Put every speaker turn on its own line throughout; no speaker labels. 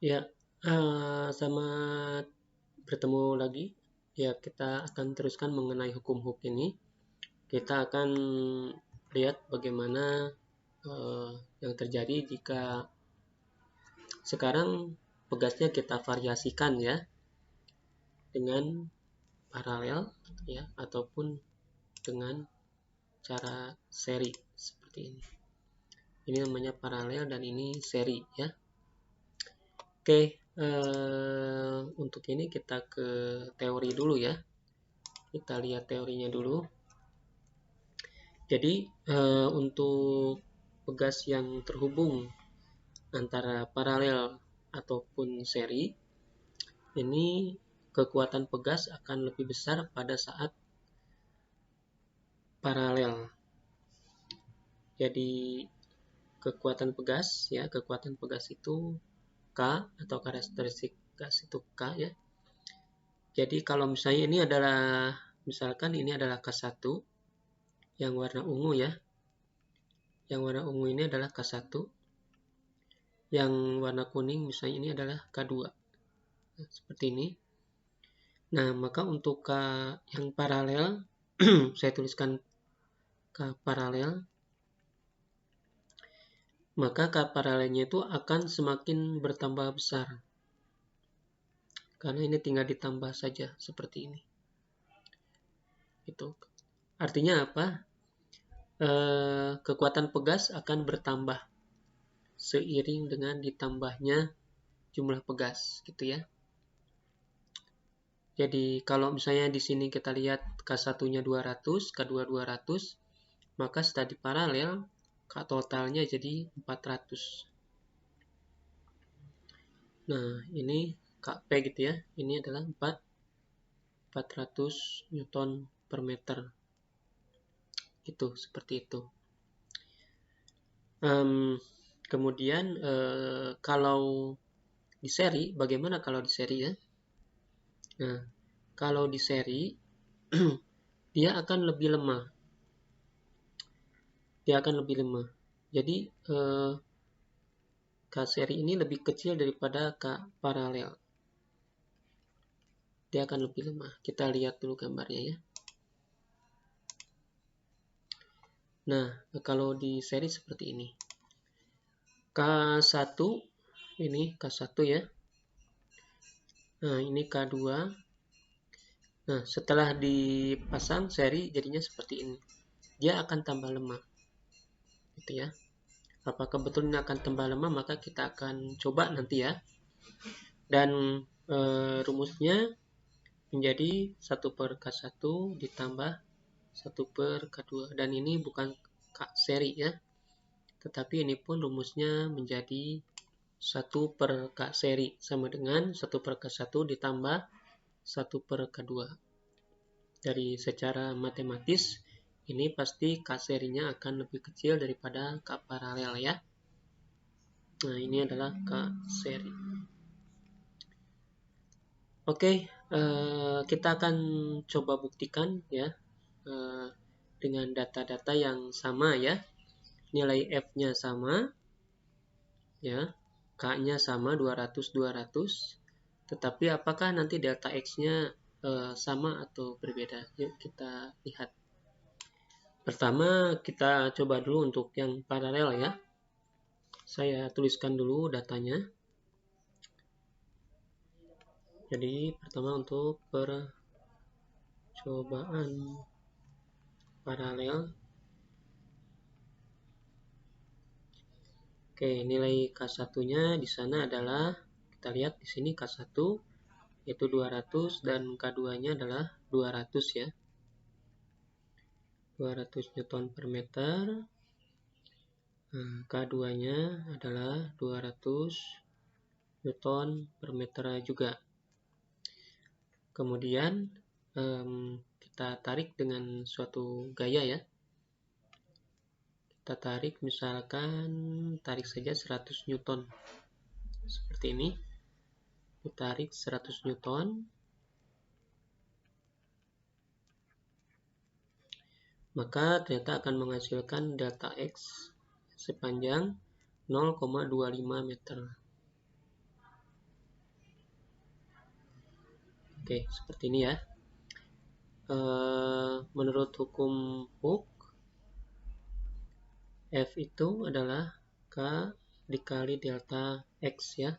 Ya, selamat bertemu lagi. Ya, kita akan teruskan mengenai hukum Hooke ini. Kita akan lihat bagaimana eh, yang terjadi jika sekarang pegasnya kita variasikan ya dengan paralel ya ataupun dengan cara seri seperti ini. Ini namanya paralel dan ini seri ya. Oke, untuk ini kita ke teori dulu ya. Kita lihat teorinya dulu. Jadi untuk pegas yang terhubung antara paralel ataupun seri, ini kekuatan pegas akan lebih besar pada saat paralel. Jadi kekuatan pegas ya, kekuatan pegas itu K atau karakteristik gas itu K ya. Jadi kalau misalnya ini adalah misalkan ini adalah K1 yang warna ungu ya. Yang warna ungu ini adalah K1. Yang warna kuning misalnya ini adalah K2. Nah, seperti ini. Nah, maka untuk K yang paralel saya tuliskan K paralel. Maka K paralelnya itu akan semakin bertambah besar. Karena ini tinggal ditambah saja seperti ini. Itu. Artinya apa? Kekuatan pegas akan bertambah seiring dengan ditambahnya jumlah pegas, gitu ya. Jadi kalau misalnya di sini kita lihat K1-nya 200, K2 200, maka setelah diparalel K totalnya jadi 400. Nah, ini Kp gitu ya. Ini adalah 400 Newton per meter. Itu seperti itu. Kemudian kalau di seri, bagaimana kalau di seri ya? Nah, kalau di seri dia akan lebih lemah. Dia akan lebih lemah. Jadi K seri ini lebih kecil daripada K paralel. Dia akan lebih lemah. Kita lihat dulu gambarnya ya. Nah, kalau di seri seperti ini. K1 ini K1 ya. Nah, ini K2. Nah, setelah dipasang seri jadinya seperti ini. Dia akan tambah lemah. Gitu ya. Apakah betul ini akan tambah lemah? Maka kita akan coba nanti ya. Dan rumusnya menjadi 1 per K1 ditambah 1 per K2. Dan ini bukan K seri ya. Tetapi ini pun rumusnya menjadi 1 per K seri. Sama dengan 1 per K1 ditambah 1 per K2. Dari secara matematis, ini pasti K serinya akan lebih kecil daripada K paralel ya. Nah, ini adalah K seri. Oke, kita akan coba buktikan ya dengan data-data yang sama ya. Nilai F-nya sama ya. K-nya sama 200 tetapi apakah nanti delta X-nya sama atau berbeda? Yuk kita lihat. Pertama kita coba dulu untuk yang paralel ya. Saya tuliskan dulu datanya. Jadi pertama untuk percobaan paralel. Oke, nilai K1-nya di sana adalah kita lihat di sini K1 yaitu 200 dan K2-nya adalah 200 ya. 200 Newton per meter. Nah, K2-nya adalah 200 Newton per meter juga. Kemudian kita tarik dengan suatu gaya ya. Kita tarik misalkan tarik saja 100 Newton. Seperti ini. Ditarik 100 Newton. Maka ternyata akan menghasilkan delta X sepanjang 0,25 meter. Oke, seperti ini ya. Menurut hukum Hooke, F itu adalah K dikali delta X ya.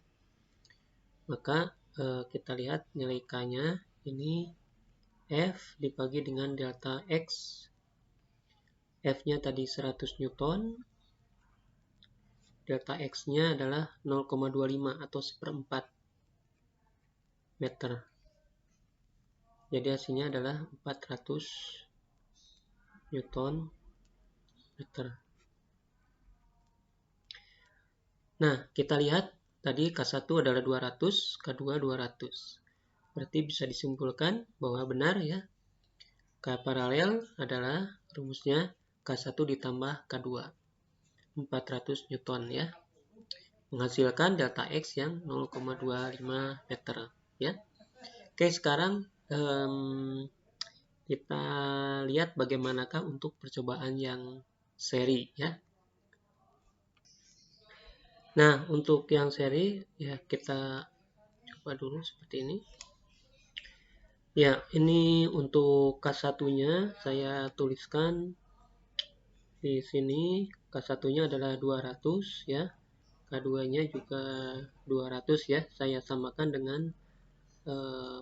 Maka kita lihat nilai K-nya ini F dibagi dengan delta X. F-nya tadi 100 Newton. Delta X-nya adalah 0,25 atau 1/4 meter. Jadi hasilnya adalah 400 Newton meter. Nah, kita lihat tadi K1 adalah 200, K2 200. Berarti bisa disimpulkan bahwa benar ya, K paralel adalah rumusnya K1 ditambah K2. 400 Newton ya. Menghasilkan delta X yang 0,25 meter ya. Oke, sekarang kita lihat bagaimanakah untuk percobaan yang seri ya. Nah, untuk yang seri ya kita coba dulu seperti ini. Ya, ini untuk K1-nya saya tuliskan di sini. K1-nya adalah 200 ya. K2-nya juga 200 ya. Saya samakan dengan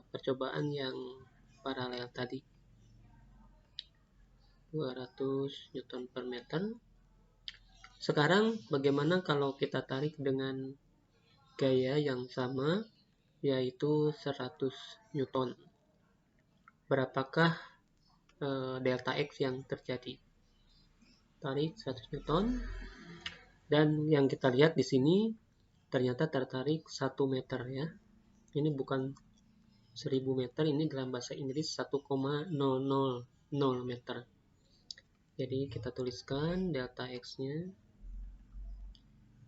percobaan yang paralel tadi. 200 Newton per meter. Sekarang bagaimana kalau kita tarik dengan gaya yang sama, yaitu 100 Newton. Berapakah delta X yang terjadi? Tarik 100 Newton. Dan yang kita lihat di sini ternyata tertarik 1 meter ya. Ini bukan 1000 meter, ini dalam bahasa Inggris 1,000 meter. Jadi kita tuliskan delta X-nya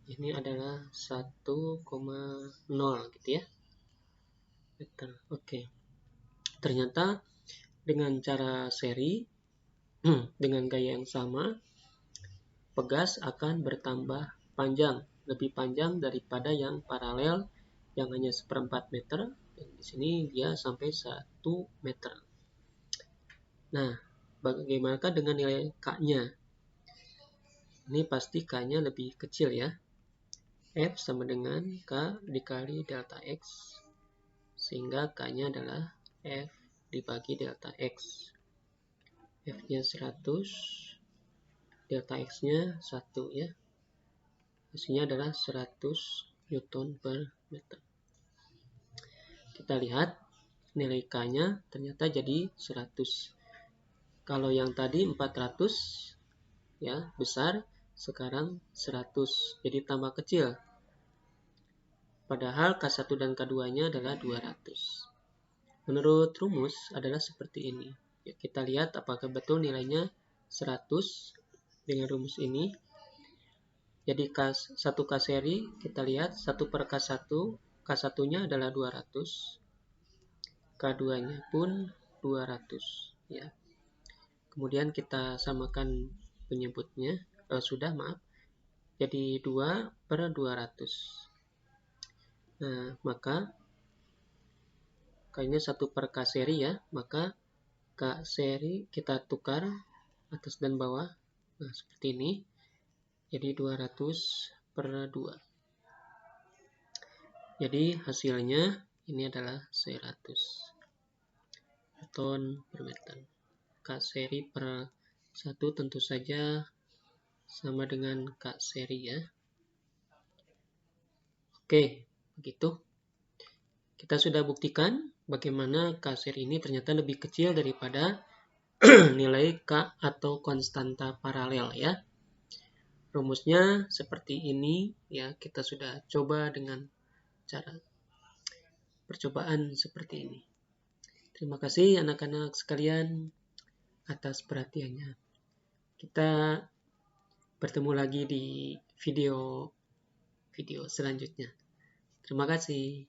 ini adalah 1,0 gitu ya. Meter. Oke. Ternyata dengan cara seri dengan gaya yang sama, pegas akan bertambah panjang, lebih panjang daripada yang paralel yang hanya 1/4 meter. Dan di sini dia sampai 1 meter. Nah, bagaimanakah dengan nilai K-nya? Ini pasti K-nya lebih kecil ya. F sama dengan K dikali delta X. Sehingga K-nya adalah F dibagi delta X. F-nya 100, delta X-nya 1 ya. Hasilnya adalah 100 Newton per meter. Kita lihat nilai K-nya ternyata jadi 100. Kalau yang tadi 400 ya besar, sekarang 100. Jadi tambah kecil. Padahal K1 dan K2-nya adalah 200. Menurut rumus adalah seperti ini. Ya, kita lihat apakah betul nilainya 100 dengan rumus ini. Jadi K1 K seri kita lihat 1 per K1, K1-nya adalah 200, K2-nya pun 200 ya. Kemudian kita samakan penyebutnya, jadi 2 per 200. Nah, maka K-nya 1 per K seri ya, maka K seri kita tukar atas dan bawah. Nah, seperti ini. Jadi 200 per 2. Jadi hasilnya ini adalah 100 Newton per meter. K seri per 1 tentu saja sama dengan K seri ya. Oke, begitu. Kita sudah buktikan bagaimana K seri ini ternyata lebih kecil daripada nilai K atau konstanta paralel ya. Rumusnya seperti ini ya, kita sudah coba dengan cara percobaan seperti ini. Terima kasih anak-anak sekalian atas perhatiannya. Kita bertemu lagi di video selanjutnya. Terima kasih.